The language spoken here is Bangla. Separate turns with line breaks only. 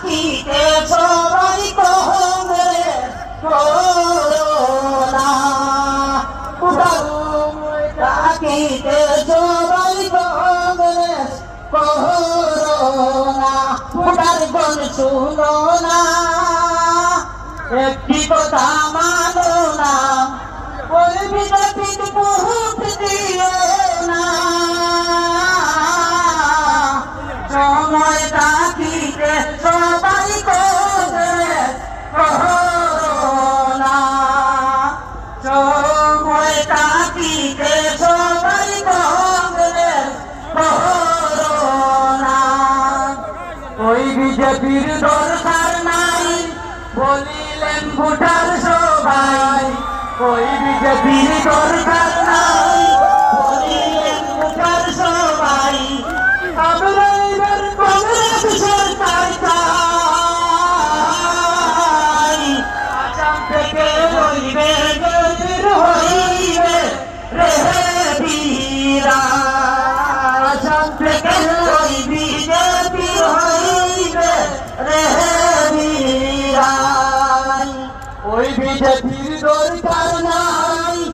ডাকিতে সবাই কংগ্রেস করোনা ডাকিতে সবাই কংগ্রেস করোনা ভোটার গণ শুনো না একটি কথা মানো না ওই বিজেপির ভোট দিও না সময় ডাকিতে সবাই কংগ্রেস করোনা সময় ডাকিতে সবাই কংগ্রেস করোনা ওই বিজেপির দরকার নাই বলিলেন ভোটার সবাই ওই বিজেপির দরকার নাই বলিলেন ভোটার সবাই আমরা এবার কংগ্রেস সরকার চাই আসাম থেকে হইবে গতির হইবে রে বীরা আসাম থেকে হইবি গতি হইবে রে বীরা ওই বিজেপির দরকার না